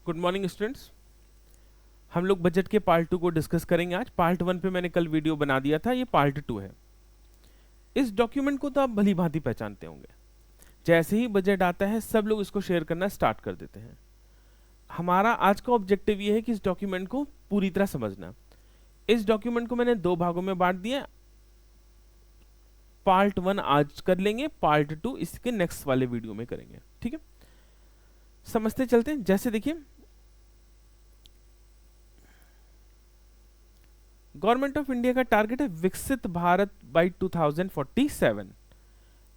Good morning students. हम लोग budget के पार्ट 2 को डिस्कस करेंगे आज। पार्ट 1 पे मैंने कल वीडियो बना दिया था, ये पार्ट 2 है। इस डॉक्यूमेंट को तो आप भली भांति पहचानते होंगे। जैसे ही बजट आता है सब लोग इसको शेयर करना स्टार्ट कर देते हैं। हमारा आज का ऑब्जेक्टिव ये है कि इस डॉक्यूमेंट को पूरी तरह समझना। इस डॉक्यूमेंट को मैंने 2 भागों में बांट दिया। पार्ट 1 आज कर लेंगे, पार्ट 2 इसके नेक्स्ट वाले वीडियो में करेंगे, ठीक है। समझते चलते हैं। जैसे देखिए, गवर्नमेंट ऑफ इंडिया का टारगेट है विकसित भारत बाय 2047।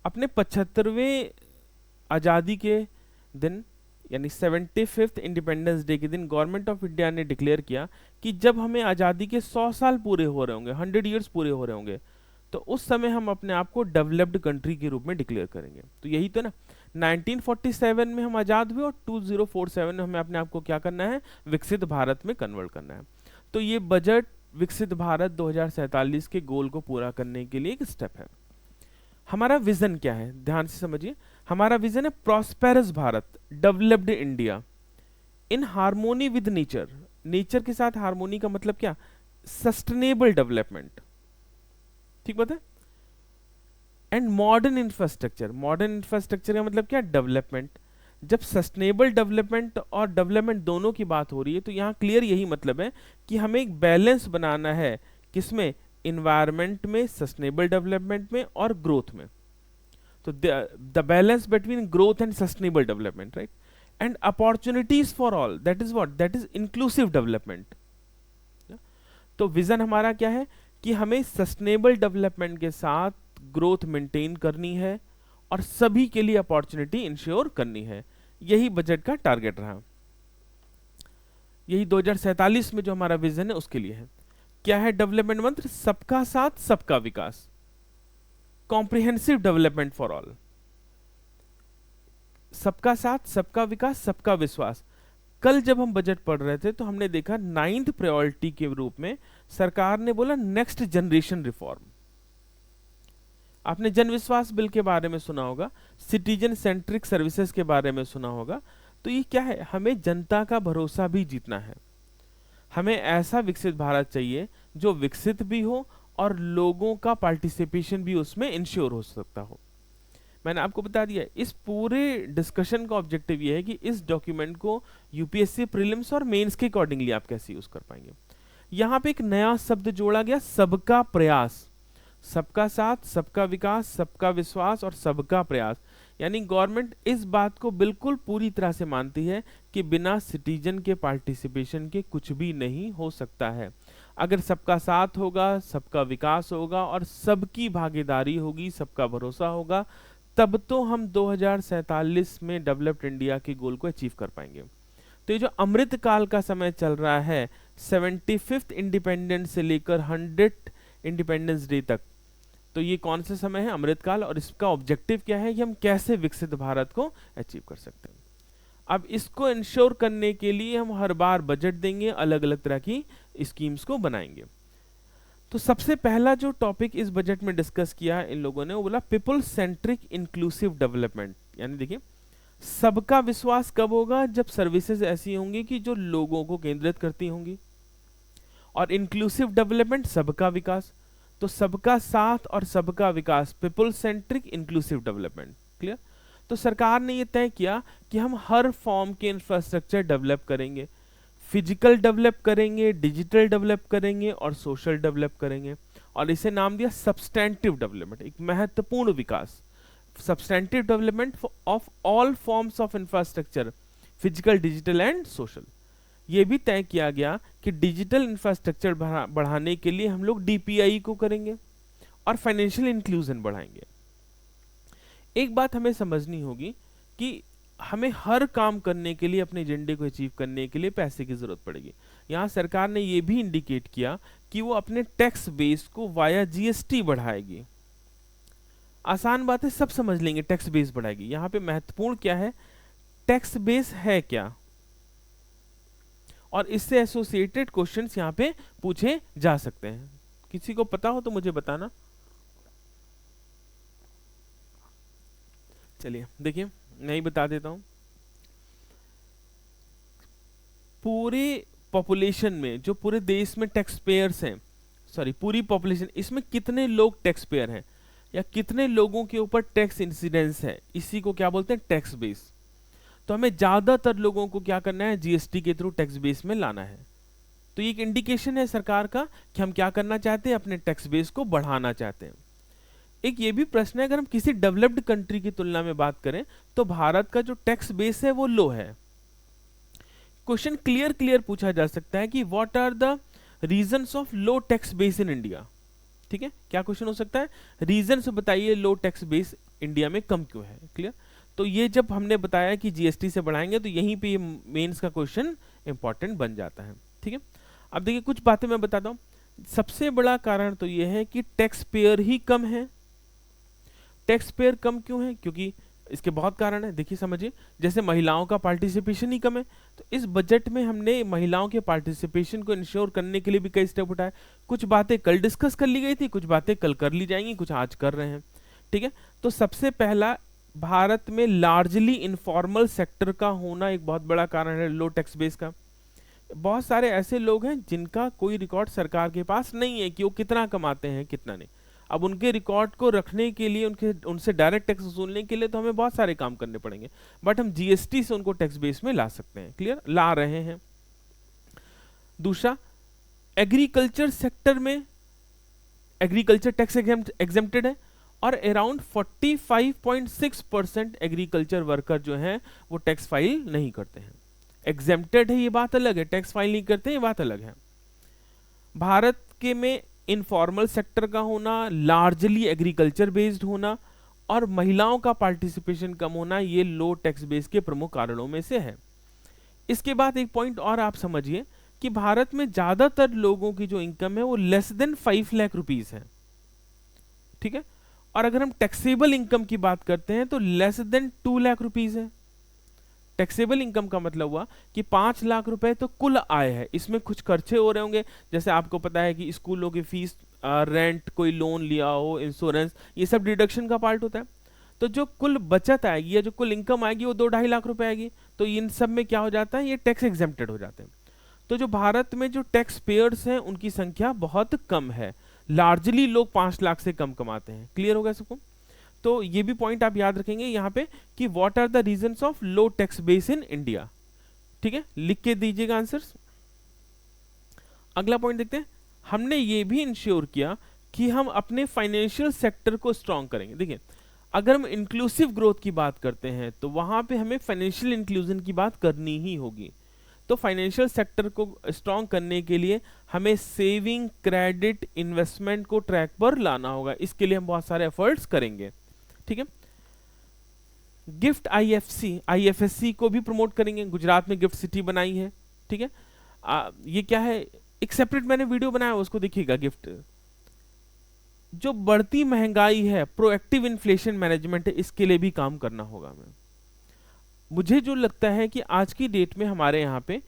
अपने 75वें आज़ादी के दिन यानी 75th इंडिपेंडेंस डे के दिन गवर्नमेंट ऑफ इंडिया ने डिक्लेयर किया कि जब हमें आज़ादी के 100 साल पूरे हो रहे होंगे, 100 ईयर्स पूरे हो रहे होंगे, तो उस समय हम अपने आप को डेवलप्ड कंट्री के रूप में डिक्लेयर करेंगे। तो यही तो ना, 1947 में हम आज़ाद हुए और 2047 में हमें अपने आप को क्या करना है, विकसित भारत में कन्वर्ट करना है। तो ये बजट विकसित भारत 2047 के गोल को पूरा करने के लिए एक स्टेप है। हमारा विजन क्या है, ध्यान से समझिए। हमारा विजन है prosperous Bharat, developed India in harmony with nature. Nature के साथ हार्मोनी का मतलब क्या, सस्टेनेबल डेवलपमेंट, ठीक बात है। And modern infrastructure. Modern infrastructure का मतलब क्या, डेवलपमेंट। जब सस्टेनेबल डेवलपमेंट और डेवलपमेंट दोनों की बात हो रही है तो यहाँ क्लियर यही मतलब है कि हमें एक बैलेंस बनाना है, किसमें, इन्वायरमेंट में, सस्टेनेबल डेवलपमेंट में और ग्रोथ में। तो the balance between growth and sustainable development, right, and opportunities for all, that is what, that is inclusive development. तो विजन हमारा क्या है कि हमें सस्टेनेबल डेवलपमेंट के साथ ग्रोथ मेंटेन करनी है और सभी के लिए अपॉर्चुनिटी इंश्योर करनी है। यही बजट का टारगेट रहा। यही 2047 में जो हमारा विजन है उसके लिए है। क्या है डेवलपमेंट मंत्र, सबका साथ सबका विकास, कॉम्प्रिहेंसिव डेवलपमेंट फॉर ऑल। सबका साथ सबका विकास सबका विश्वास। कल जब हम बजट पढ़ रहे थे तो हमने देखा 9th प्रायोरिटी के रूप में सरकार ने बोला नेक्स्ट जनरेशन रिफॉर्म। आपने जन विश्वास बिल के बारे में सुना होगा, सिटीजन सेंट्रिक सर्विसेज के बारे में सुना होगा। तो ये क्या है, हमें जनता का भरोसा भी जीतना है। हमें ऐसा विकसित भारत चाहिए जो विकसित भी हो और लोगों का पार्टिसिपेशन भी उसमें इंश्योर हो सकता हो। मैंने आपको बता दिया, इस पूरे डिस्कशन का ऑब्जेक्टिव ये है कि इस डॉक्यूमेंट को यूपीएससी प्रीलिम्स और मेंस के अकॉर्डिंगली आप कैसे यूज कर पाएंगे। यहाँ पे एक नया शब्द जोड़ा गया, सबका प्रयास। सबका साथ सबका विकास, सबका विश्वास और सबका प्रयास। यानी गवर्नमेंट इस बात को बिल्कुल पूरी तरह से मानती है कि बिना सिटीजन के पार्टिसिपेशन के कुछ भी नहीं हो सकता है। अगर सबका साथ होगा, सबका विकास होगा और सबकी भागीदारी होगी, सबका भरोसा होगा, तब तो हम 2047 में डेवलप्ड इंडिया के गोल को अचीव कर पाएंगे। तो ये जो अमृत काल का समय चल रहा है, 75th इंडिपेंडेंस से लेकर 100 इंडिपेंडेंस डे तक, तो ये कौन सा समय है, अमृत काल। और इसका ऑब्जेक्टिव क्या है कि हम कैसे विकसित भारत को अचीव कर सकते हैं। अब इसको इंश्योर करने के लिए हम हर बार बजट देंगे, अलग अलग तरह की स्कीम्स को बनाएंगे। तो सबसे पहला जो टॉपिक इस बजट में डिस्कस किया इन लोगों ने, वो बोला पीपल सेंट्रिक इंक्लूसिव डेवलपमेंट। यानी देखिए, सबका विश्वास कब होगा, जब सर्विसेज ऐसी होंगी कि जो लोगों को केंद्रित करती होंगी, और इंक्लूसिव डेवलपमेंट सबका विकास। तो सबका साथ और सबका विकास, people centric inclusive development, clear. तो सरकार ने ये तय किया कि हम हर फॉर्म के इंफ्रास्ट्रक्चर डेवलप करेंगे, फिजिकल डेवलप करेंगे, डिजिटल डेवलप करेंगे और सोशल डेवलप करेंगे। और इसे नाम दिया सब्सटेंटिव डेवलपमेंट, एक महत्वपूर्ण विकास। Substantive development of all forms of infrastructure, physical, digital and social. ये भी तय किया गया कि डिजिटल इंफ्रास्ट्रक्चर बढ़ाने के लिए हम लोग डीपीआई को करेंगे और फाइनेंशियल इंक्लूजन बढ़ाएंगे। एक बात हमें समझनी होगी कि हमें हर काम करने के लिए, अपने एजेंडे को अचीव करने के लिए पैसे की जरूरत पड़ेगी। यहाँ सरकार ने ये भी इंडिकेट किया कि वो अपने टैक्स बेस को वाया जीएसटी बढ़ाएगी। आसान बात है, सब समझ लेंगे, टैक्स बेस बढ़ाएगी। यहाँ पे महत्वपूर्ण क्या है, टैक्स बेस है क्या, और इससे एसोसिएटेड क्वेश्चंस यहाँ पे पूछे जा सकते हैं। किसी को पता हो तो मुझे बताना। चलिए देखिए, मैं ही बता देता हूं। पूरे पॉपुलेशन में, जो पूरे देश में टैक्स पेयर्स हैं, सॉरी पूरी पॉपुलेशन, इसमें कितने लोग टैक्स पेयर हैं या कितने लोगों के ऊपर टैक्स इंसिडेंस है, इसी को क्या बोलते हैं, टैक्स बेस। तो हमें ज्यादातर लोगों को क्या करना है, जीएसटी के थ्रू टैक्स बेस में लाना है। तो ये एक इंडिकेशन है सरकार का कि हम क्या करना चाहते हैं, अपने टैक्स बेस को बढ़ाना चाहते हैं। एक ये भी प्रश्न है, अगर हम किसी डेवलप्ड कंट्री की तुलना में बात करें तो भारत का जो टैक्स बेस है वो लो है। क्वेश्चन क्लियर पूछा जा सकता है कि what are the reasons of low tax base in India. ठीक है, क्या क्वेश्चन हो सकता है, रीजन बताइए लो टैक्स बेस इंडिया में कम क्यों है। क्लियर, तो ये जब हमने बताया कि जीएसटी से बढ़ाएंगे तो यहीं पे ये मेंस का क्वेश्चन इंपॉर्टेंट बन जाता है। ठीक है, अब देखिए कुछ बातें मैं बताता हूँ। सबसे बड़ा कारण तो ये है कि टैक्स पेयर ही कम है। टैक्स पेयर कम क्यों है, क्योंकि इसके बहुत कारण है, देखिए समझिए। जैसे महिलाओं का पार्टिसिपेशन ही कम है, तो इस बजट में हमने महिलाओं के पार्टिसिपेशन को इंश्योर करने के लिए भी कई स्टेप उठाए। कुछ बातें कल डिस्कस कर ली गई थी, कुछ बातें कल कर ली जाएंगी, कुछ आज कर रहे हैं। ठीक है, तो सबसे पहला, भारत में लार्जली इनफॉर्मल सेक्टर का होना एक बहुत बड़ा कारण है लो टैक्स बेस का। बहुत सारे ऐसे लोग हैं जिनका कोई रिकॉर्ड सरकार के पास नहीं है कि वो कितना कमाते हैं कितना नहीं। अब उनके रिकॉर्ड को रखने के लिए, उनसे डायरेक्ट टैक्स वसूलने के लिए तो हमें बहुत सारे काम करने पड़ेंगे, बट हम जीएसटी से उनको टैक्स बेस में ला सकते हैं। क्लियर, ला रहे हैं। दूसरा, एग्रीकल्चर सेक्टर में एग्रीकल्चर टैक्स एग्जेम्प्टेड है और अराउंड 45.6% एग्रीकल्चर वर्कर जो हैं वो टैक्स फाइल नहीं करते हैं। एग्जेम्प्टेड है ये बात अलग है, टैक्स फाइल नहीं करते ये बात अलग है। भारत के में इनफॉर्मल सेक्टर का होना, लार्जली एग्रीकल्चर बेस्ड होना और महिलाओं का पार्टिसिपेशन कम होना, ये लो टैक्स बेस के प्रमुख कारणों में से है। इसके बाद एक पॉइंट और आप समझिए कि भारत में ज्यादातर लोगों की जो इनकम है वो लेस देन 5 लाख रुपीज है। ठीक है, और अगर हम टैक्सेबल इनकम की बात करते हैं तो लेस देन 2 लाख रुपीज है। टैक्सेबल इनकम का मतलब हुआ कि 5 लाख रुपए तो कुल आय है, इसमें कुछ खर्चे हो रहे होंगे, जैसे आपको पता है कि स्कूलों की फीस, रेंट, कोई लोन लिया हो, इंश्योरेंस, ये सब डिडक्शन का पार्ट होता है। तो जो कुल बचत आएगी या जो कुल इनकम आएगी वो 2-2.5 लाख रुपए आएगी। तो इन सब में क्या हो जाता है, ये टैक्स एग्जेम्प्टेड हो जाते हैं। तो जो भारत में जो टैक्स पेयर्स हैं उनकी संख्या बहुत कम है, लार्जली लोग 5 लाख से कम कमाते हैं। क्लियर होगा सबको। तो ये भी पॉइंट आप याद रखेंगे यहाँ पे कि what are the reasons of low tax base in India. ठीक है, लिख के दीजिएगा आंसर्स। अगला पॉइंट देखते हैं। हमने ये भी इंश्योर किया कि हम अपने फाइनेंशियल सेक्टर को स्ट्रॉन्ग करेंगे। देखिए, अगर हम इंक्लूसिव ग्रोथ की बात करते हैं तो वहां पे हमें फाइनेंशियल इंक्लूजन की बात करनी ही होगी। तो फाइनेंशियल सेक्टर को स्ट्रॉन्ग करने के लिए हमें सेविंग, क्रेडिट, इन्वेस्टमेंट को ट्रैक पर लाना होगा। इसके लिए हम बहुत सारे एफर्ट्स करेंगे। ठीक है, गिफ्ट आईएफएससी को भी प्रमोट करेंगे। गुजरात में गिफ्ट सिटी बनाई है। ठीक है, ये क्या है, एक सेपरेट मैंने वीडियो बनाया, उसको देखिएगा। गिफ्ट, जो बढ़ती महंगाई है, प्रोएक्टिव इन्फ्लेशन मैनेजमेंट है, इसके लिए भी काम करना होगा हमें। मुझे जो लगता है कि आज की डेट में हमारे यहाँ पे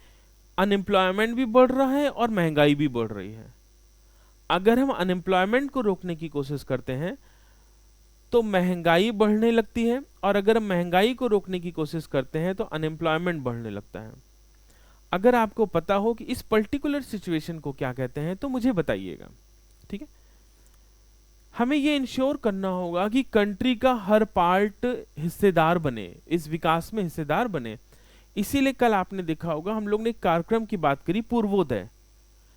अनएम्प्लॉयमेंट भी बढ़ रहा है और महंगाई भी बढ़ रही है। अगर हम अनएम्प्लॉयमेंट को रोकने की कोशिश करते हैं तो महंगाई बढ़ने लगती है, और अगर हम महंगाई को रोकने की कोशिश करते हैं तो अनएम्प्लॉयमेंट बढ़ने लगता है। अगर आपको पता हो कि इस पर्टिकुलर सिचुएशन को क्या कहते हैं तो मुझे बताइएगा। ठीक है, हमें ये इंश्योर करना होगा कि कंट्री का हर पार्ट हिस्सेदार बने, इस विकास में हिस्सेदार बने। इसीलिए कल आपने देखा होगा हम लोग ने एक कार्यक्रम की बात करी, पूर्वोदय।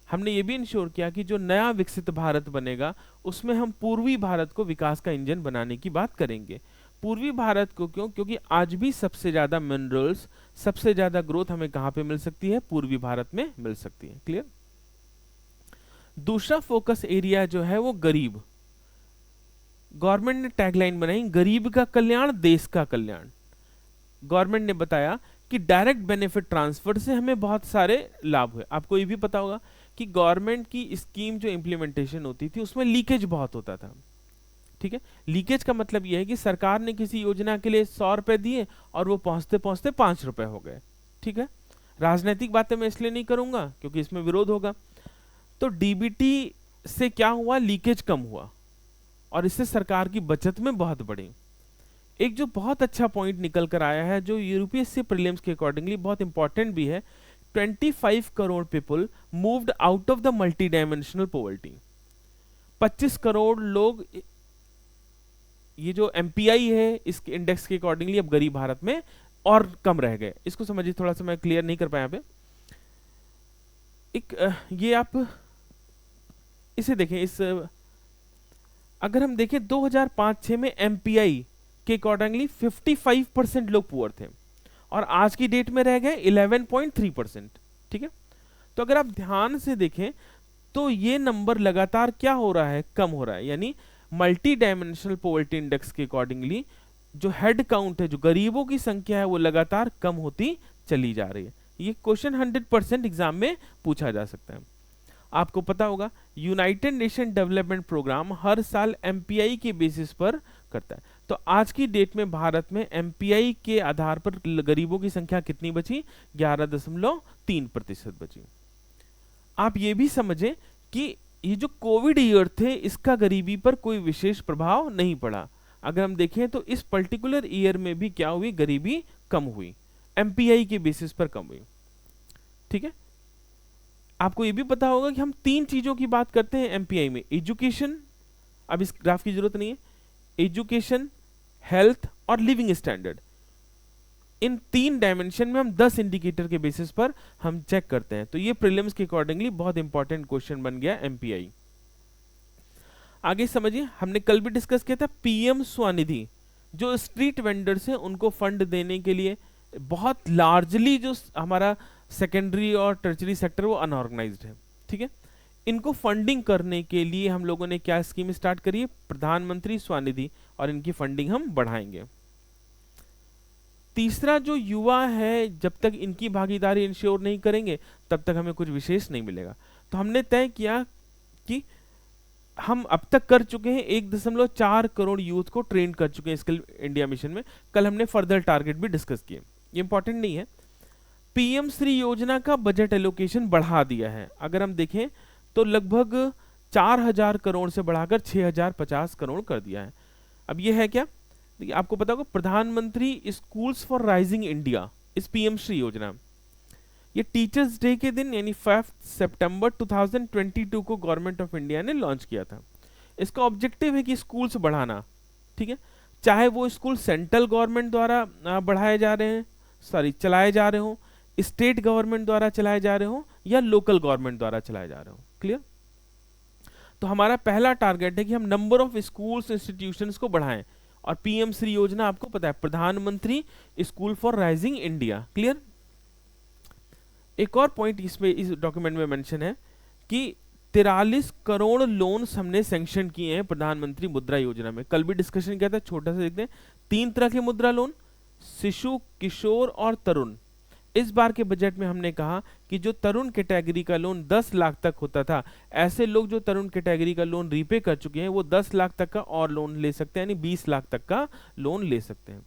हमने ये भी इंश्योर किया कि जो नया विकसित भारत बनेगा उसमें हम पूर्वी भारत को विकास का इंजन बनाने की बात करेंगे। पूर्वी भारत को क्यों, क्योंकि आज भी सबसे ज्यादा मिनरल्स, सबसे ज्यादा ग्रोथ हमें कहां पे मिल सकती है, पूर्वी भारत में मिल सकती है। क्लियर। दूसरा फोकस एरिया जो है वो गरीब। गवर्नमेंट ने टैगलाइन बनाई, गरीब का कल्याण देश का कल्याण। गवर्नमेंट ने बताया कि डायरेक्ट बेनिफिट ट्रांसफर से हमें बहुत सारे लाभ हुए। आपको ये भी पता होगा कि गवर्नमेंट की स्कीम जो इम्प्लीमेंटेशन होती थी उसमें लीकेज बहुत होता था। ठीक है, लीकेज का मतलब यह है कि सरकार ने किसी योजना के लिए 100 रुपए दिए और वो पहुंचते पहुंचते 5 रुपए हो गए। ठीक है, राजनीतिक बातें मैं इसलिए नहीं करूंगा क्योंकि इसमें विरोध होगा। तो डीबीटी से क्या हुआ, लीकेज कम हुआ और इससे सरकार की बचत में बहुत बढ़ी। एक जो बहुत अच्छा पॉइंट निकल कर आया है, जो यूपीएससी प्रीलिम्स के अकॉर्डिंगली बहुत इंपॉर्टेंट भी है, 25 crore people moved out of the multi dimensional poverty. 25 crore लोग, ये जो एमपीआई है इसके इंडेक्स के अकॉर्डिंगली अब गरीब भारत में और कम रह गए। इसको समझिए, थोड़ा सा मैं क्लियर नहीं कर पाया यहाँ पे। ये आप इसे देखें, अगर हम देखें 2005-6 में एमपीआई के अकॉर्डिंगली 55% लोग पुअर थे और आज की डेट में रह गए 11.3%। ठीक है, तो अगर आप ध्यान से देखें तो ये नंबर लगातार क्या हो रहा है, कम हो रहा है। यानी मल्टी डायमेंशनल पॉवर्टी इंडेक्स के अकॉर्डिंगली जो हेड काउंट है, जो गरीबों की संख्या है, वो लगातार कम होती चली जा रही है। ये क्वेश्चन 100% एग्जाम में पूछा जा सकता है। आपको पता होगा यूनाइटेड नेशन डेवलपमेंट प्रोग्राम हर साल एमपीआई के बेसिस पर करता है। तो आज की डेट में भारत में एमपीआई के आधार पर गरीबों की संख्या कितनी बची? 11.3% बची। आप ये भी समझें कि ये जो कोविड ईयर थे इसका गरीबी पर कोई विशेष प्रभाव नहीं पड़ा। अगर हम देखें तो इस पर्टिकुलर ईयर में भी क्या हुई, गरीबी कम हुई, एमपीआई के बेसिस पर कम हुई। ठीक है, आपको ये भी पता होगा कि हम 3 चीजों की बात करते हैं एमपीआई में। एजुकेशन, अब इस ग्राफ की जरूरत नहीं है, एजुकेशन, हेल्थ और लिविंग स्टैंडर्ड। इन 3 डायमेंशन में हम 10 इंडिकेटर के बेसिस पर हम चेक करते हैं। तो ये प्रीलिम्स के अकॉर्डिंगली बहुत इंपॉर्टेंट क्वेश्चन बन गया एमपीआई। आगे समझिए, हमने कल भी डिस्कस किया था पीएम स्वनिधि, जो स्ट्रीट वेंडर्स हैं उनको फंड देने के लिए बहुत लार्जली जो हमारा सेकेंडरी और टर्चरी सेक्टर वो अनऑर्गेनाइज्ड है। ठीक है, इनको फंडिंग करने के लिए हम लोगों ने क्या स्कीम स्टार्ट करी है? प्रधानमंत्री स्वनिधि, और इनकी फंडिंग हम बढ़ाएंगे। तीसरा, जो युवा है, जब तक इनकी भागीदारी इंश्योर नहीं करेंगे तब तक हमें कुछ विशेष नहीं मिलेगा। तो हमने तय किया कि हम अब तक कर चुके हैं 1.4 करोड़ यूथ को ट्रेन कर चुके हैं स्किल इंडिया मिशन में। कल हमने फर्दर टारगेट भी डिस्कस किए, ये इंपॉर्टेंट नहीं है। पीएम श्री योजना का बजट एलोकेशन बढ़ा दिया है। अगर हम देखें तो लगभग 4000 करोड़ से बढ़ाकर 6050 करोड़ कर दिया है। अब ये है क्या? देखिए, आपको पता होगा प्रधानमंत्री स्कूल्स फॉर राइजिंग इंडिया, इस पीएम श्री योजना, ये टीचर्स डे के दिन यानी 5 सितंबर 2022 को गवर्नमेंट ऑफ इंडिया ने लॉन्च किया था। इसका ऑब्जेक्टिव है कि स्कूल्स बढ़ाना। ठीक है, चाहे वो स्कूल सेंट्रल गवर्नमेंट द्वारा बढ़ाए जा रहे हैं, चलाए जा रहे हो, स्टेट गवर्नमेंट द्वारा चलाए जा रहे हो, या लोकल गवर्नमेंट द्वारा चलाए जा रहे हो। क्लियर? तो हमारा पहला टारगेट है कि हम नंबर ऑफ स्कूल्स इंस्टीट्यूशंस को बढ़ाएं। और पीएम श्री योजना आपको पता है, प्रधानमंत्री school for rising India. Clear? एक और पॉइंट इसमें इस डॉक्यूमेंट में मेंशन है कि 43 करोड़ लोन्स हमने सैंक्शन किए हैं प्रधानमंत्री मुद्रा योजना में। कल भी डिस्कशन किया था, छोटा सा देखते हैं। 3 तरह के मुद्रा लोन, शिशु, किशोर और तरुण। इस बार के बजट में हमने कहा कि जो तरुण कैटेगरी का लोन 10 लाख तक होता था, ऐसे लोग जो तरुण कैटेगरी का लोन रीपे कर चुके हैं वो 10 लाख तक का और लोन ले सकते हैं, यानी 20 लाख तक का लोन ले सकते हैं।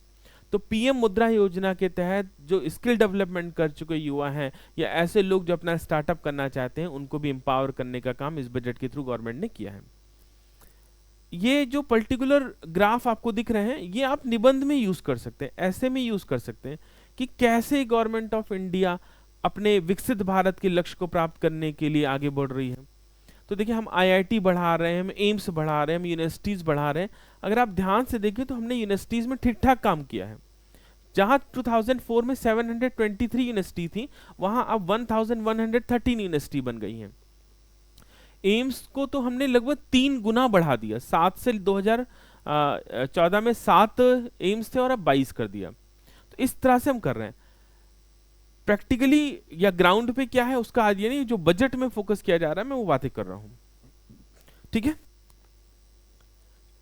तो पीएम मुद्रा योजना के तहत जो स्किल डेवलपमेंट कर चुके युवा हैं या ऐसे लोग जो अपना स्टार्टअप करना चाहते हैं, उनको भी एम्पावर करने का काम इस बजट के थ्रू गवर्नमेंट ने किया है। ये जो पर्टिकुलर ग्राफ आपको दिख रहे हैं, ये आप निबंध में यूज कर सकते हैं, ऐसे में यूज कर सकते हैं कि कैसे गवर्नमेंट ऑफ इंडिया अपने विकसित भारत के लक्ष्य को प्राप्त करने के लिए आगे बढ़ रही है। तो देखिए, हम आईआईटी बढ़ा रहे हैं, हम एम्स बढ़ा रहे हैं, हम यूनिवर्सिटीज बढ़ा रहे हैं। अगर आप ध्यान से देखें तो हमने यूनिवर्सिटीज में ठीक ठाक काम किया है। जहां 2004 में 723 यूनिवर्सिटी थी, वहां अब 1113 यूनिवर्सिटी बन गई हैं। एम्स को तो हमने लगभग 3 गुना बढ़ा दिया, 7 से 2014 में 7 एम्स थे और अब 22 कर दिया। तो इस तरह से हम कर रहे हैं। प्रैक्टिकली या ग्राउंड पे क्या है उसका आज ये नहीं, जो बजट में फोकस किया जा रहा है मैं वो बातें कर रहा हूं। ठीक है,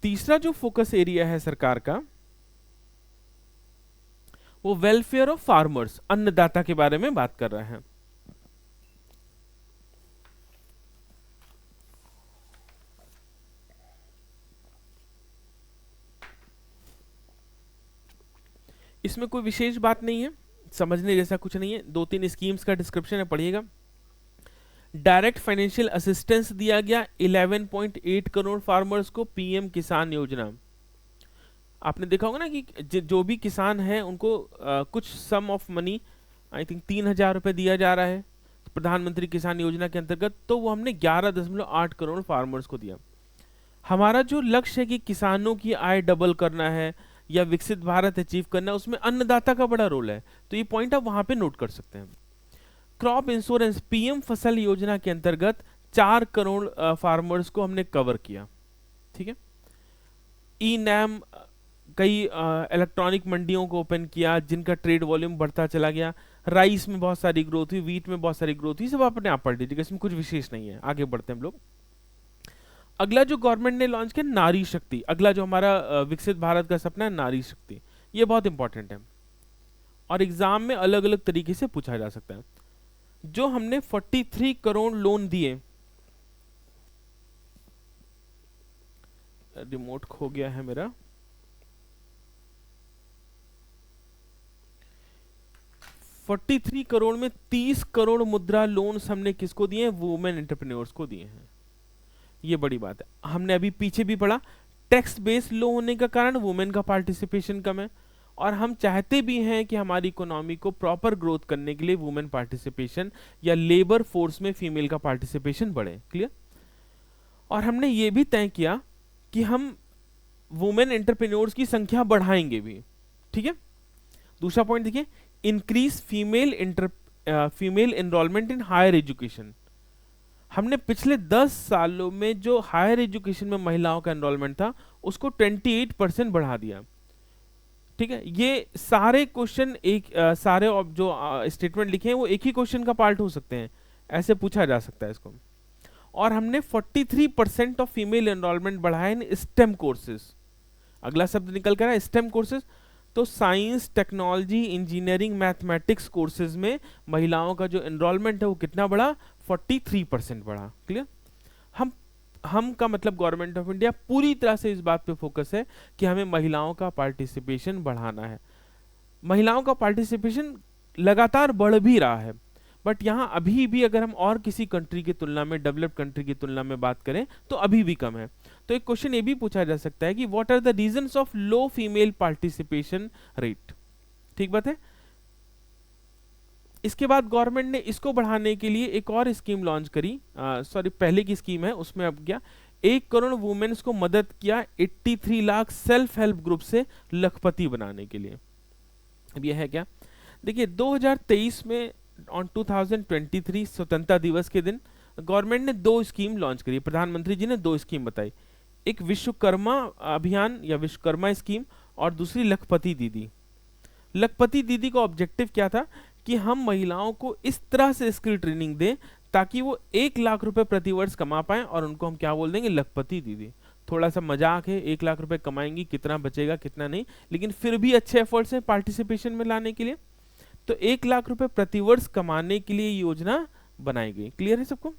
तीसरा जो फोकस एरिया है सरकार का, वो वेलफेयर ऑफ फार्मर्स, अन्नदाता के बारे में बात कर रहे हैं। इसमें कोई विशेष बात नहीं है, समझने जैसा कुछ नहीं है। 2-3 स्कीम्स का डिस्क्रिप्शन है, पढ़िएगा। डायरेक्ट फाइनेंशियल असिस्टेंस दिया गया 11.8 करोड़ फार्मर्स को, पीएम किसान योजना। आपने देखा होगा ना कि जो भी किसान है उनको कुछ सम ऑफ मनी आई थिंक 3,000 रुपये दिया जा रहा है प्रधानमंत्री किसान योजना के अंतर्गत, तो वो हमने 11.8 करोड़ फार्मर्स को दिया। हमारा जो लक्ष्य है कि किसानों की आय डबल करना है या विकसित भारत अचीव करना है, उसमें अन्नदाता का बड़ा रोल है, तो ये पॉइंट आप वहां पे नोट कर सकते हैं। क्रॉप इंश्योरेंस पीएम फसल योजना के अंतर्गत 4 करोड़ फार्मर्स को हमने कवर किया, ठीक है। ई नैम कई इलेक्ट्रॉनिक मंडियों को ओपन किया जिनका ट्रेड वॉल्यूम बढ़ता चला गया। राइस में बहुत सारी ग्रोथ हुई, वीट में बहुत सारी ग्रोथ हुई, सब अपने आप पढ़ लीजिएगा, इसमें कुछ विशेष नहीं है। आगे बढ़ते हैं हम लोग। अगला जो गवर्नमेंट ने लॉन्च किया नारी शक्ति, अगला जो हमारा विकसित भारत का सपना है नारी शक्ति, ये बहुत इंपॉर्टेंट है और एग्जाम में अलग अलग तरीके से पूछा जा सकता है। जो हमने 43 करोड़ लोन दिए, रिमोट खो गया है मेरा, 43 करोड़ में 30 करोड़ मुद्रा लोन्स हमने किसको दिए हैं? वुमेन एंटरप्रेन्योर्स को दिए हैं। ये बड़ी बात है। हमने अभी पीछे भी पढ़ा, टैक्स बेस्ड लो होने का कारण वुमेन का पार्टिसिपेशन कम है और हम चाहते भी हैं कि हमारी इकोनॉमी को प्रॉपर ग्रोथ करने के लिए वुमेन पार्टिसिपेशन या लेबर फोर्स में फीमेल का पार्टिसिपेशन बढ़े। क्लियर? और हमने ये भी तय किया कि हम वुमेन एंटरप्रेन्योर्स की संख्या बढ़ाएंगे भी, ठीक है। दूसरा पॉइंट देखिए, increase female enrollment in higher education. हमने पिछले 10 सालों में जो हायर एजुकेशन में महिलाओं का एनरोलमेंट था उसको 28% बढ़ा दिया, ठीक है। ये सारे क्वेश्चन एक सारे जो स्टेटमेंट लिखे हैं वो एक ही क्वेश्चन का पार्ट हो सकते हैं, ऐसे पूछा जा सकता है इसको। और हमने 43% ऑफ फीमेल एनरोलमेंट बढ़ाया इन स्टेम कोर्सेज। अगला शब्द निकल कर है स्टेम कोर्सेज, तो science, technology, engineering, mathematics courses में महिलाओं का जो एनरोलमेंट है वो कितना बढ़ा? 43% बढ़ा। क्लियर? हम का मतलब गवर्नमेंट ऑफ इंडिया पूरी तरह से इस बात पे फोकस है कि हमें महिलाओं का पार्टिसिपेशन बढ़ाना है। महिलाओं का पार्टिसिपेशन लगातार बढ़ भी रहा है, बट यहाँ अभी भी अगर हम और किसी कंट्री की तुलना में, डेवलप्ड कंट्री की तुलना में बात करें तो अभी भी कम है। तो एक क्वेश्चन ये भी पूछा जा सकता है कि what are the reasons of low female participation rate. ठीक बात है। इसके बाद गवर्नमेंट ने इसको बढ़ाने के लिए एक और स्कीम लॉन्च करी, सॉरी पहले की स्कीम है उसमें अब क्या 1 करोड़ वुमेन्स को मदद किया 83 लाख सेल्फ हेल्प ग्रुप से लखपति बनाने के लिए। अब यह है क्या? देखिए 2023 में ऑन 2023 स्वतंत्रता दिवस के दिन गवर्नमेंट ने 2 स्कीम लॉन्च करी, प्रधानमंत्री जी ने 2 स्कीम बताई, एक विश्वकर्मा अभियान या विश्वकर्मा स्कीम और दूसरी लखपति दीदी। लखपति दीदी का ऑब्जेक्टिव क्या था कि हम महिलाओं को इस तरह से स्किल ट्रेनिंग दें ताकि वो 1 लाख रुपए प्रति वर्ष कमा पाएं और उनको हम क्या बोल देंगे? लखपति दीदी। थोड़ा सा मजाक है, 1 लाख रुपए कमाएंगी, कितना बचेगा कितना नहीं, लेकिन फिर भी अच्छे एफर्ट्स हैं पार्टिसिपेशन में लाने के लिए। तो 1 लाख रुपए प्रति वर्ष कमाने के लिए योजना बनाई गई। क्लियर है सबको?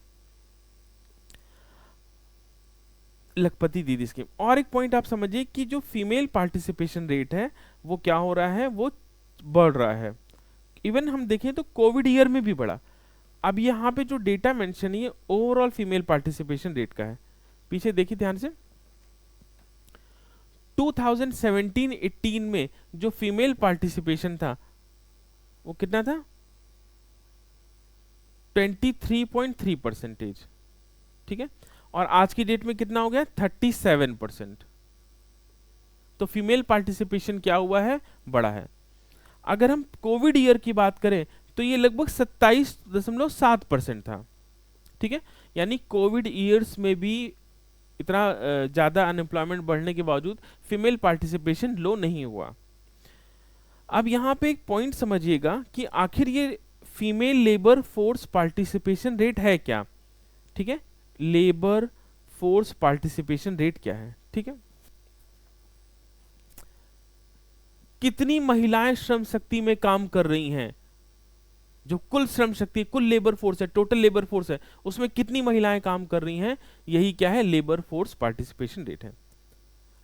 लखपति दीदी स्कीम। और एक पॉइंट आप समझिए कि जो फीमेल पार्टिसिपेशन रेट है वो क्या हो रहा है? वो बढ़ रहा है। इवन हम देखें तो कोविड ईयर में भी बढ़ा। अब यहाँ पे जो डेटा मेंशन है ये ओवरऑल फीमेल पार्टिसिपेशन रेट का है। पीछे देखिए ध्यान से, 2017-18 में जो फीमेल पार्टिसिपेशन था वो कितना था? 23.3%। ठीक है, और आज की डेट में कितना हो गया? 37%। तो फीमेल पार्टिसिपेशन क्या हुआ है? बढ़ा है। अगर हम कोविड ईयर की बात करें तो ये लगभग 27.7% था। ठीक है, यानी कोविड ईयर्स में भी इतना ज्यादा अनएम्प्लॉयमेंट बढ़ने के बावजूद फीमेल पार्टिसिपेशन लो नहीं हुआ। अब यहाँ पे एक पॉइंट समझिएगा कि आखिर ये female labour force participation rate है क्या? ठीक है, लेबर फोर्स पार्टिसिपेशन रेट क्या है? ठीक है, कितनी महिलाएं श्रम शक्ति में काम कर रही हैं? जो कुल श्रम शक्ति, कुल लेबर फोर्स है, टोटल लेबर फोर्स है, उसमें कितनी महिलाएं काम कर रही हैं? यही क्या है? लेबर फोर्स पार्टिसिपेशन रेट है।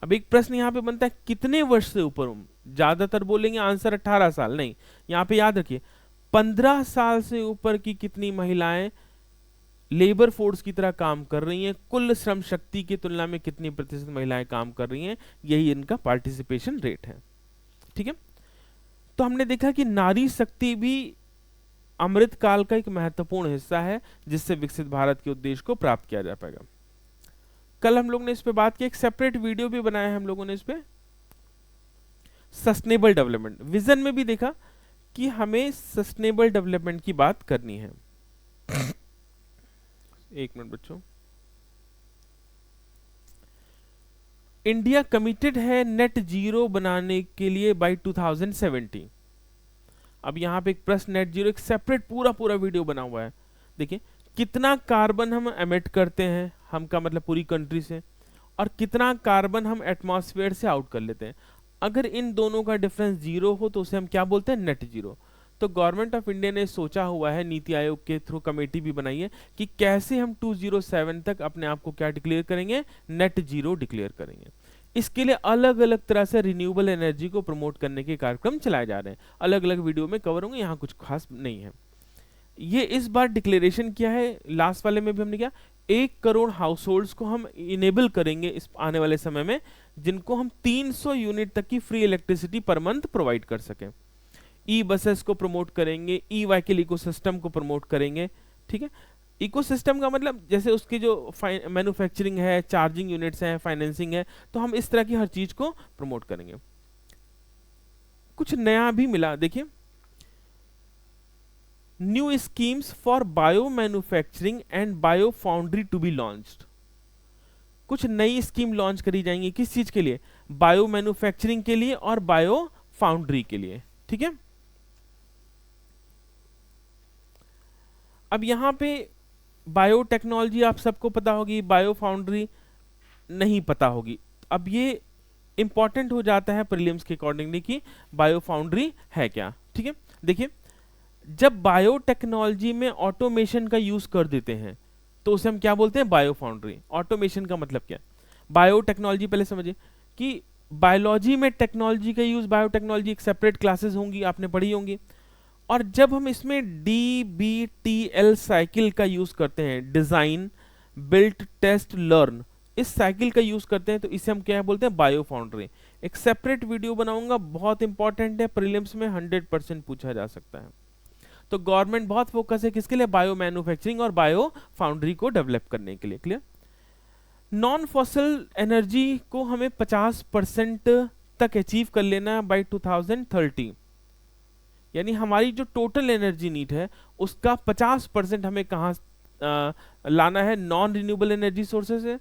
अब एक प्रश्न यहां पे बनता है, कितने वर्ष से ऊपर? ज्यादातर बोलेंगे आंसर 18 साल, नहीं, यहां पे याद रखिए 15 साल से ऊपर की कितनी महिलाएं लेबर फोर्स की तरह काम कर रही हैं, कुल श्रम शक्ति की तुलना में कितनी प्रतिशत महिलाएं काम कर रही हैं, यही इनका पार्टिसिपेशन रेट है। ठीक है, तो हमने देखा कि नारी शक्ति भी अमृत काल का एक महत्वपूर्ण हिस्सा है जिससे विकसित भारत के उद्देश्य को प्राप्त किया जा पाएगा। कल हम लोग ने इस पे बात की, एक सेपरेट वीडियो भी बनाया है हम लोगों ने इस पे। सस्टेनेबल डेवलपमेंट विजन में भी देखा कि हमें सस्टेनेबल डेवलपमेंट की बात करनी है। एक मिनट बच्चों। इंडिया कमिटेड है नेट जीरो बनाने के लिए बाय 2070। अब यहाँ पे एक प्रश्न, नेट जीरो एक सेपरेट पूरा वीडियो बना हुआ है। देखिए कितना कार्बन हम एमिट करते हैं, हम का मतलब पूरी कंट्री से, और कितना कार्बन हम एटमॉस्फेयर से आउट कर लेते हैं। अगर इन दोनों का डिफरेंस जीरो हो तो उसे हम क्या बोलते हैं, नेट जीरो। तो गवर्नमेंट ऑफ इंडिया ने सोचा हुआ है, नीति आयोग के थ्रू कमेटी भी बनाई है कि कैसे हम 2007 तक अपने आप को क्या डिक्लेयर करेंगे, नेट जीरो डिक्लेयर करेंगे। इसके लिए अलग अलग तरह से रिन्यूएबल एनर्जी को प्रमोट करने के कार्यक्रम चलाए जा रहे हैं, अलग अलग वीडियो में कवर होंगे, यहाँ कुछ खास नहीं है। ये इस बार डिक्लेरेशन किया है, लास्ट वाले में भी हमने किया, 1 करोड़ हाउस होल्ड्स को हम इनेबल करेंगे इस आने वाले समय में, जिनको हम 300 यूनिट तक की free electricity per month provide कर सकें। ई बसेस को प्रमोट करेंगे, ई व्हीकल इकोसिस्टम को प्रमोट करेंगे। ठीक है, इकोसिस्टम का मतलब जैसे उसकी जो मैन्युफैक्चरिंग है, चार्जिंग यूनिट्स हैं, फाइनेंसिंग है, तो हम इस तरह की हर चीज को प्रमोट करेंगे। कुछ नया भी मिला, देखिए new schemes for bio manufacturing and bio foundry to be launched. कुछ नई स्कीम लॉन्च करी जाएंगी, किस चीज के लिए, बायो मैन्युफैक्चरिंग के लिए और बायो फाउंड्री के लिए। ठीक है, अब यहां पे बायोटेक्नोलॉजी आप सबको पता होगी, बायो फाउंड्री नहीं पता होगी। अब ये इंपॉर्टेंट हो जाता है प्रीलिम्स के अकॉर्डिंगली कि बायो फाउंड्री है क्या। ठीक है, देखिए जब बायोटेक्नोलॉजी में ऑटोमेशन का यूज कर देते हैं तो उसे हम क्या बोलते हैं, बायो फाउंड्री। ऑटोमेशन का मतलब क्या, बायोटेक्नोलॉजी पहले समझिए कि बायोलॉजी में टेक्नोलॉजी का यूज, बायोटेक्नोलॉजी एक सेपरेट क्लासेस होंगी, आपने पढ़ी होंगी। और जब हम इसमें DBTL साइकिल का यूज करते हैं, डिजाइन बिल्ट टेस्ट लर्न, इस साइकिल का यूज करते हैं, तो इसे हम क्या बोलते हैं, बायो फाउंड्री। एक सेपरेट वीडियो बनाऊंगा, बहुत इंपॉर्टेंट है, प्रीलिम्स में 100% पूछा जा सकता है। तो गवर्नमेंट बहुत फोकस है किसके लिए, बायो मैन्युफैक्चरिंग और बायो फाउंड्री को डेवलप करने के लिए। क्लियर। नॉन फॉसिल एनर्जी को हमें 50% तक अचीव कर लेना है बाय 2030, यानी हमारी जो टोटल एनर्जी नीड है उसका 50% हमें कहाँ लाना है, नॉन रिन्यूएबल एनर्जी सोर्सेज से,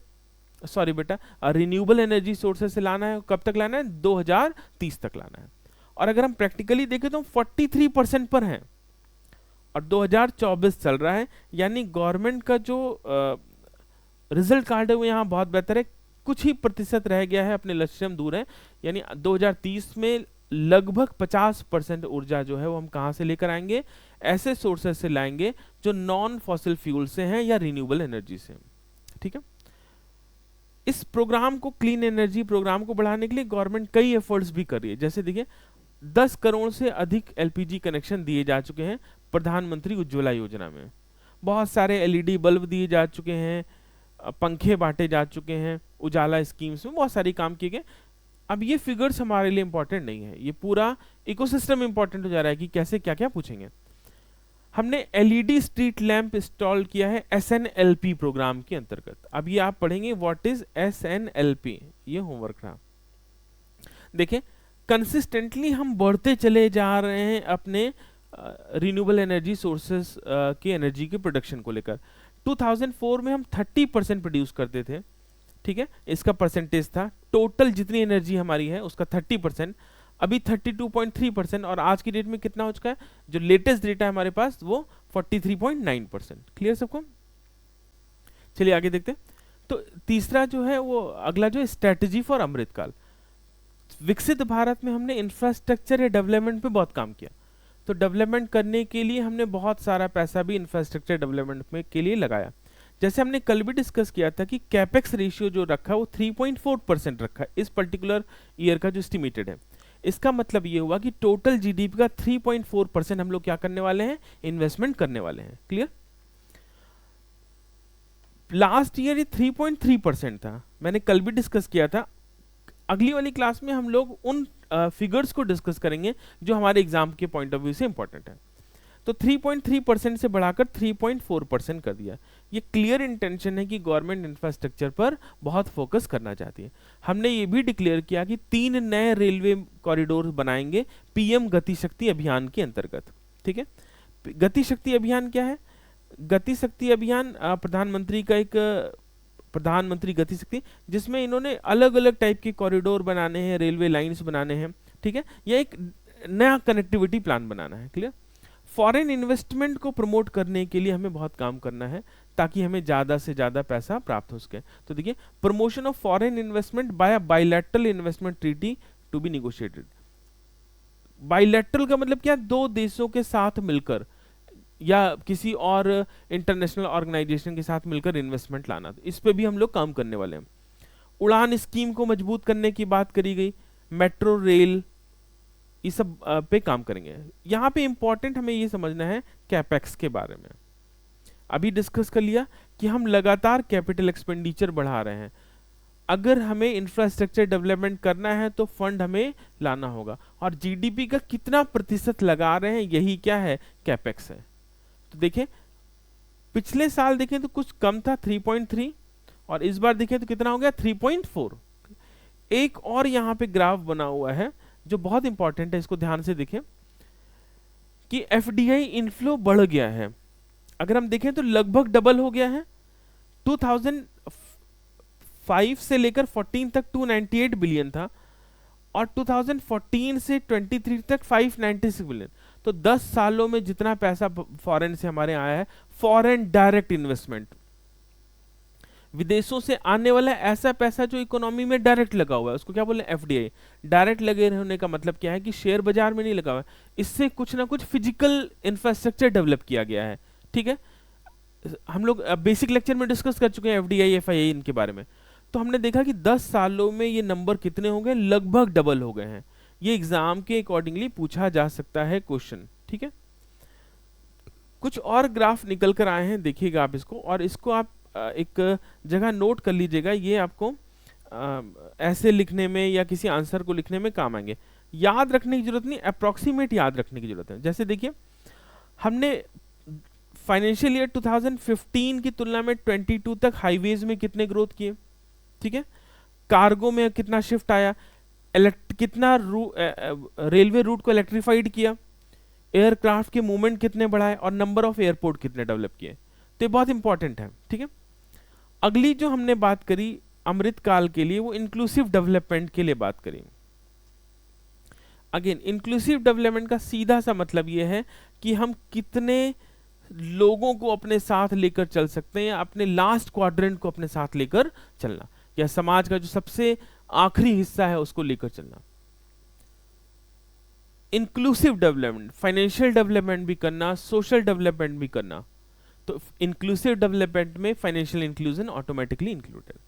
सॉरी बेटा रिन्यूएबल एनर्जी सोर्सेज से लाना है। कब तक लाना है, 2030 तक लाना है। और अगर हम प्रैक्टिकली देखें तो 43% पर हैं और 2024 चल रहा है, यानी गवर्नमेंट का जो रिजल्ट कार्ड है वो यहाँ बहुत बेहतर है, कुछ ही प्रतिशत रह गया है, अपने लक्ष्य से हम दूर है। यानी 2030 में लगभग 50% ऊर्जा जो है वो हम कहाँ से लेकर आएंगे, ऐसे सोर्सेस से लाएंगे जो नॉन फॉसिल फ्यूल से हैं या रिन्यूएबल एनर्जी से। ठीक है, इस प्रोग्राम को, क्लीन एनर्जी प्रोग्राम को बढ़ाने के लिए गवर्नमेंट कई एफर्ट्स भी कर रही है। जैसे देखिए 10 करोड़ से अधिक LPG कनेक्शन दिए जा चुके हैं प्रधानमंत्री उज्ज्वला योजना में, बहुत सारे LED बल्ब दिए जा चुके हैं, पंखे बांटे जा चुके हैं, उजाला स्कीम्स में बहुत सारी काम किए गए। अब ये फिगर्स हमारे लिए इंपॉर्टेंट नहीं है, ये पूरा इकोसिस्टम इंपॉर्टेंट हो जा रहा है कि कैसे क्या क्या पूछेंगे। हमने LED स्ट्रीट लैंप इंस्टॉल किया है SNLP प्रोग्राम के अंतर्गत। अब ये आप पढ़ेंगे व्हाट इज SNLP, ये होमवर्क रहा। देखें कंसिस्टेंटली हम बढ़ते चले जा रहे हैं अपने रिन्यूएबल एनर्जी सोर्सेस की एनर्जी के प्रोडक्शन को लेकर। 2004 में हम 30% प्रोड्यूस करते थे, ठीक है, इसका परसेंटेज था, टोटल जितनी एनर्जी हमारी है उसका 30%, अभी 32.3%, और आज की डेट में कितना हो चुका है, जो लेटेस्ट डेटा है हमारे पास वो 43.9%। क्लियर सबको। चलिए आगे देखते हैं। तो तीसरा जो है वो अगला जो स्ट्रेटजी फॉर अमृतकाल। विकसित भारत में हमने इंफ्रास्ट्रक्चर या डेवलपमेंट पे बहुत काम किया, तो डेवलपमेंट करने के लिए हमने बहुत सारा पैसा भी इंफ्रास्ट्रक्चर डेवलपमेंट में के लिए लगाया। जैसे हमने कल भी डिस्कस किया था कि कैपेक्स रेशियो जो रखा वो 3.4% रखा इस पर्टिकुलर ईयर का जो एस्टिमेटेड है। इसका मतलब ये हुआ कि टोटल GDP का 3.4% हम लोग क्या करने वाले हैं, इन्वेस्टमेंट करने वाले हैं। क्लियर। लास्ट ईयर ये 3.3% था, मैंने कल भी डिस्कस किया था। अगली वाली क्लास में हम लोग उन फिगर्स को डिस्कस करेंगे जो हमारे एग्जाम के पॉइंट ऑफ व्यू से इंपॉर्टेंट है। तो 3.3% से बढ़ाकर 3.4% कर दिया। ये क्लियर इंटेंशन है कि गवर्नमेंट इंफ्रास्ट्रक्चर पर बहुत फोकस करना चाहती है। हमने ये भी डिक्लेयर किया कि 3 नए रेलवे कॉरिडोर बनाएंगे पीएम गति शक्ति अभियान के अंतर्गत। ठीक है, गति शक्ति अभियान क्या है? गति शक्ति अभियान प्रधानमंत्री का एक प्रधानमंत्री गति शक्ति, जिसमें इन्होंने अलग अलग टाइप के कॉरिडोर बनाने हैं, रेलवे लाइंस बनाने हैं। ठीक है, यह एक नया कनेक्टिविटी प्लान बनाना है। क्लियर? फॉरेन इन्वेस्टमेंट को प्रमोट करने के लिए हमें बहुत काम करना है ताकि हमें ज़्यादा से ज़्यादा पैसा प्राप्त हो सके। तो देखिए, promotion of foreign investment by a bilateral investment treaty to be negotiated. Bilateral का मतलब क्या? 2 देशों के साथ मिलकर या किसी और इंटरनेशनल ऑर्गेनाइजेशन के साथ मिलकर इन्वेस्टमेंट लाना। इस पे भी हम लोग काम करने वाले हैं। उड़ान स्कीम को मजबूत करने की बात करी गई, मेट्रो रेल, ये सब पे काम करेंगे। यहाँ पे इंपॉर्टेंट हमें ये समझना है कैपेक्स के बारे में। अभी डिस्कस कर लिया कि हम लगातार कैपिटल एक्सपेंडिचर बढ़ा रहे हैं। अगर हमें इंफ्रास्ट्रक्चर डेवलपमेंट करना है तो फंड हमें लाना होगा, और जीडीपी का कितना प्रतिशत लगा रहे हैं, यही क्या है? कैपेक्स है। तो देखें, पिछले साल देखें तो कुछ कम था 3.3, और इस बार देखें तो कितना हो गया? 3.4। एक और यहाँ पे ग्राफ बना हुआ है जो बहुत इंपॉर्टेंट है, इसको ध्यान से देखें कि एफडीआई इनफ्लो बढ़ गया है। अगर हम देखें तो लगभग डबल हो गया है। 2005 से लेकर 14 तक 298 बिलियन था, और 2014 से 23 तक 596 बिलियन। तो 10 सालों में जितना पैसा फॉरेन से हमारे आया है, फॉरेन डायरेक्ट इन्वेस्टमेंट, विदेशों से आने वाला ऐसा पैसा जो इकोनॉमी में डायरेक्ट लगा हुआ है, उसको क्या बोले? एफडीआई। डायरेक्ट लगे होने का मतलब क्या है कि शेयर बाजार में नहीं लगा हुआ है, इससे कुछ ना कुछ फिजिकल इंफ्रास्ट्रक्चर डेवलप किया गया है। ठीक है, हम लोग बेसिक लेक्चर में डिस्कस कर चुके हैं एफडीआई, एफआईआई, इनके बारे में। तो हमने देखा कि 10 सालों में ये नंबर कितने हो गए? लगभग डबल हो गए हैं। ये एग्जाम के अकॉर्डिंगली पूछा जा सकता है क्वेश्चन। ठीक है, कुछ और ग्राफ निकल कर आए हैं, देखिएगा आप इसको, और इसको आप एक जगह नोट कर लीजिएगा। ये आपको ऐसे लिखने में या किसी आंसर को लिखने में काम आएंगे। याद रखने की जरूरत नहीं, अप्रोक्सीमेट याद रखने की जरूरत है। जैसे देखिए, हमने फाइनेंशियल ईयर 2015 की तुलना में 22 तक हाईवेज में कितने ग्रोथ किए। ठीक है, कार्गो में कितना शिफ्ट आया, कितना रेलवे रूट को इलेक्ट्रीफाइड किया, एयरक्राफ्ट के मूवमेंट कितने बढ़ाए, और नंबर ऑफ एयरपोर्ट कितने डेवलप किए। तो ये बहुत इंपॉर्टेंट है। ठीक है, अगली जो हमने बात करी अमृत काल के लिए, वो इंक्लूसिव डेवलपमेंट के लिए बात करी। अगेन, इंक्लूसिव डेवलपमेंट का सीधा सा मतलब ये है कि हम कितने लोगों को अपने साथ लेकर चल सकते हैं, अपने लास्ट क्वाड्रेंट को अपने साथ लेकर चलना, या समाज का जो सबसे आखिरी हिस्सा है उसको लेकर चलना। इंक्लूसिव डेवलपमेंट, फाइनेंशियल डेवलपमेंट भी करना, सोशल डेवलपमेंट भी करना। तो इंक्लूसिव डेवलपमेंट में फाइनेंशियल इंक्लूजन ऑटोमेटिकली इंक्लूडेड।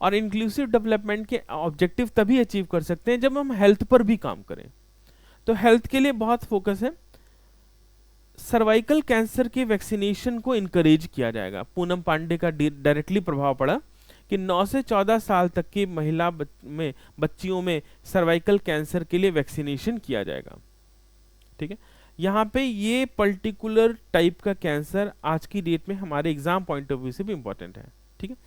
और इंक्लूसिव डेवलपमेंट के ऑब्जेक्टिव तभी अचीव कर सकते हैं जब हम हेल्थ पर भी काम करें। तो हेल्थ के लिए बहुत फोकस है। सर्वाइकल कैंसर के वैक्सीनेशन को इनकरेज किया जाएगा। पूनम पांडे का डायरेक्टली प्रभाव पड़ा कि 9 से 14 साल तक की महिला बच्चियों में सर्वाइकल कैंसर के लिए वैक्सीनेशन किया जाएगा। ठीक है, यहाँ पे ये पर्टिकुलर टाइप का कैंसर आज की डेट में हमारे एग्जाम पॉइंट ऑफ व्यू से भी इंपॉर्टेंट है। ठीक है,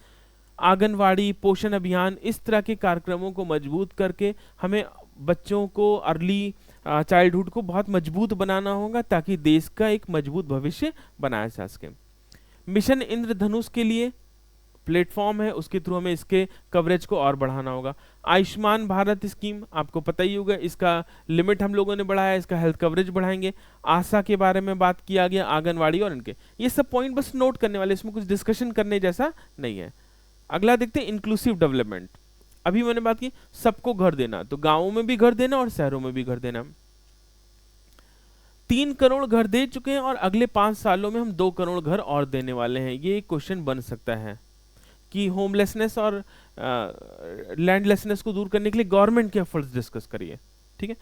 आंगनवाड़ी, पोषण अभियान, इस तरह के कार्यक्रमों को मजबूत करके हमें बच्चों को अर्ली चाइल्डहुड को बहुत मजबूत बनाना होगा ताकि देश का एक मजबूत भविष्य बनाया जा सके। मिशन इंद्रधनुष के लिए प्लेटफॉर्म है, उसके थ्रू हमें इसके कवरेज को और बढ़ाना होगा। आयुष्मान भारत स्कीम आपको पता ही होगा, इसका लिमिट हम लोगों ने बढ़ाया, इसका हेल्थ कवरेज बढ़ाएंगे। आशा के बारे में बात किया गया, आंगनवाड़ी और इनके, ये सब पॉइंट बस नोट करने वाले, इसमें कुछ डिस्कशन करने जैसा नहीं है। अगला देखते हैं इंक्लूसिव डेवलपमेंट। अभी मैंने बात की सबको घर देना, तो गांवों में भी घर देना और शहरों में भी घर देना। 3 करोड़ घर दे चुके हैं और अगले 5 सालों में हम 2 करोड़ घर और देने वाले हैं। ये क्वेश्चन बन सकता है कि होमलेसनेस और लैंडलेसनेस को दूर करने के लिए गवर्नमेंट के एफर्ट्स डिस्कस करिए। ठीक है,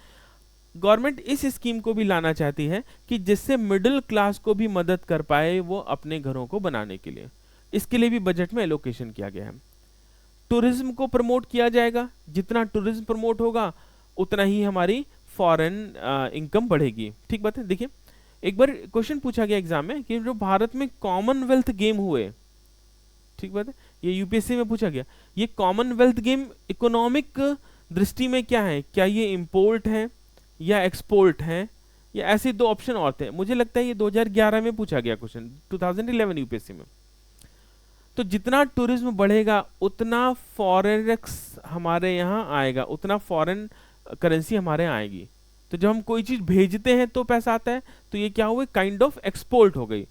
गवर्नमेंट इस स्कीम को भी लाना चाहती है कि जिससे मिडिल क्लास को भी मदद कर पाए वो अपने घरों को बनाने के लिए। इसके लिए भी बजट में एलोकेशन किया गया है। टूरिज्म को प्रमोट किया जाएगा, जितना टूरिज्म प्रमोट होगा उतना ही हमारी फॉरेन इनकम बढ़ेगी। ठीक बात है। देखिए, एक बार क्वेश्चन पूछा गया एग्जाम में कि जो भारत में कॉमनवेल्थ गेम हुए, ठीक बात है, ये यूपीएससी में पूछा गया, ये कॉमनवेल्थ गेम इकोनॉमिक दृष्टि में क्या है, क्या ये इंपोर्ट है या एक्सपोर्ट है, या ऐसे दो ऑप्शन और थे। मुझे लगता है ये 2011 में पूछा गया क्वेश्चन, 2011 यूपीएससी में। तो जितना टूरिज्म बढ़ेगा उतना फॉरेक्स हमारे यहाँ आएगा, उतना फॉरेन करेंसी हमारे यहाँ आएगी। तो जब हम कोई चीज भेजते हैं तो पैसा आता है, तो ये क्या हुआ, काइंड ऑफ एक्सपोर्ट हो गई,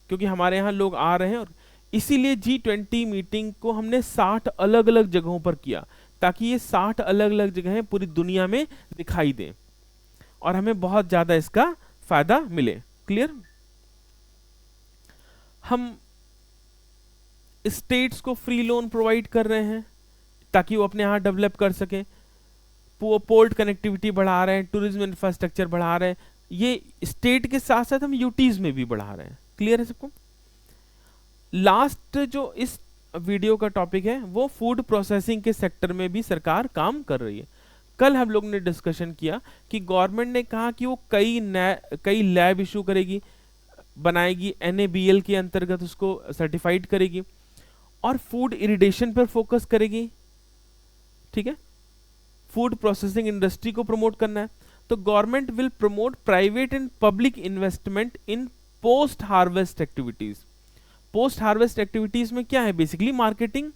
क्योंकि हमारे यहाँ लोग आ रहे हैं। और इसीलिए G20 मीटिंग को हमने 60 अलग अलग जगहों पर किया, ताकि ये 60 अलग अलग जगहें पूरी दुनिया में दिखाई दें और हमें बहुत ज्यादा इसका फायदा मिले। क्लियर? हम स्टेट्स को फ्री लोन प्रोवाइड कर रहे हैं ताकि वो अपने यहाँ डेवलप कर सकें, पोर्ट कनेक्टिविटी बढ़ा रहे हैं, टूरिज्म इंफ्रास्ट्रक्चर बढ़ा रहे हैं, ये स्टेट के साथ साथ हम यूटीज में भी बढ़ा रहे हैं। क्लियर है सबको? लास्ट जो इस वीडियो का टॉपिक है वो फूड प्रोसेसिंग के सेक्टर में भी सरकार काम कर रही है। कल हम लोग ने डिस्कशन किया कि गवर्नमेंट ने कहा कि वो कई लैब इशू करेगी, बनाएगी, NABL के अंतर्गत उसको सर्टिफाइड करेगी और फूड इरिडेशन पर फोकस करेगी। ठीक है, फूड प्रोसेसिंग इंडस्ट्री को प्रमोट करना है। तो government will promote private and public investment in post harvest activities. Post harvest activities में क्या है, basically marketing,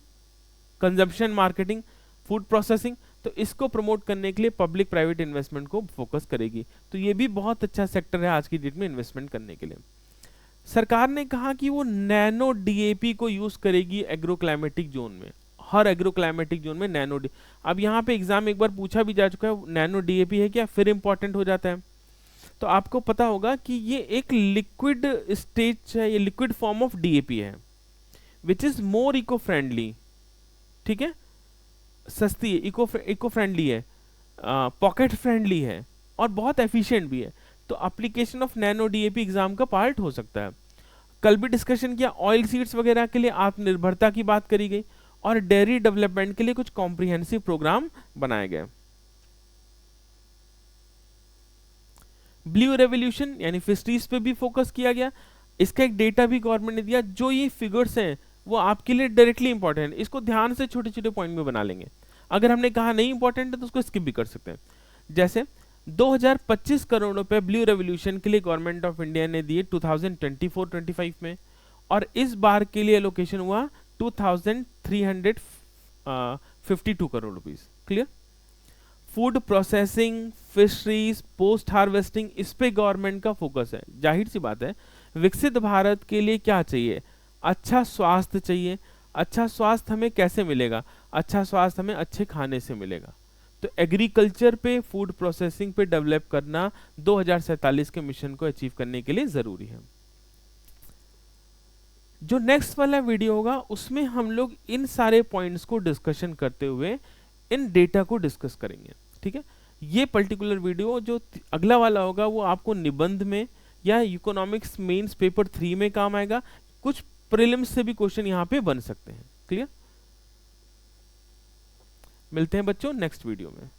consumption marketing, food processing. तो इसको प्रमोट करने के लिए पब्लिक प्राइवेट इन्वेस्टमेंट को फोकस करेगी। तो ये भी बहुत अच्छा सेक्टर है आज की डेट में इन्वेस्टमेंट करने के लिए। सरकार ने कहा कि वो नैनो DAP को यूज करेगी एग्रोक्लाइमेटिक जोन में, हर एग्रोक्लाइमेटिक जोन में नैनो अब यहाँ पे एग्जाम एक बार पूछा भी जा चुका है, नैनो DAP है क्या, फिर इंपॉर्टेंट हो जाता है। तो आपको पता होगा कि ये एक लिक्विड स्टेज है, ये लिक्विड फॉर्म ऑफ DAP है, which is more eco friendly. ठीक है, सस्ती है, इको फ्रेंडली है, पॉकेट फ्रेंडली है और बहुत एफिशिएंट भी है। तो application of nano DAP exam का पार्ट हो सकता है। कल भी डिस्कशन किया, ऑयल सीड्स वगैरह के लिए आत्मनिर्भरता की बात करी गई और डेयरी डेवलपमेंट के लिए कुछ कॉम्प्रिहेंसिव प्रोग्राम बनाए गए। ब्लू रेवोल्यूशन यानी फिशरीज पे भी फोकस किया गया। इसका एक डेटा भी गवर्नमेंट ने दिया। जो ये फिगर्स हैं वो आपके लिए डायरेक्टली इंपॉर्टेंट है, इसको ध्यान से छोटे छोटे पॉइंट में बना लेंगे। अगर हमने कहा नहीं इंपॉर्टेंट है तो उसको स्किप भी कर सकते हैं। जैसे 2025 करोड़ रुपए ब्लू रेवोल्यूशन के लिए गवर्नमेंट ऑफ इंडिया ने दिए 2024-25 में, और इस बार के लिए एलोकेशन हुआ 2352 crore rupees. Clear? Food processing, fisheries, post harvesting, इस पे गवर्नमेंट का फोकस है। जाहिर सी बात है, विकसित भारत के लिए क्या चाहिए, अच्छा स्वास्थ्य चाहिए। अच्छा स्वास्थ्य हमें कैसे मिलेगा, अच्छा स्वास्थ्य हमें अच्छे खाने से मिलेगा। तो एग्रीकल्चर पे, फूड प्रोसेसिंग पे डेवलप करना 2047 के मिशन को अचीव करने के लिए जरूरी है। जो नेक्स्ट वाला वीडियो होगा उसमें हम लोग इन सारे पॉइंट्स को डिस्कशन करते हुए इन डेटा को डिस्कस करेंगे। ठीक है, ये पर्टिकुलर वीडियो जो अगला वाला होगा वो आपको निबंध में या इकोनॉमिक्स मेंस पेपर 3 में काम आएगा। कुछ प्रीलिम्स से भी क्वेश्चन यहाँ पे बन सकते हैं। क्लियर? मिलते हैं बच्चों नेक्स्ट वीडियो में।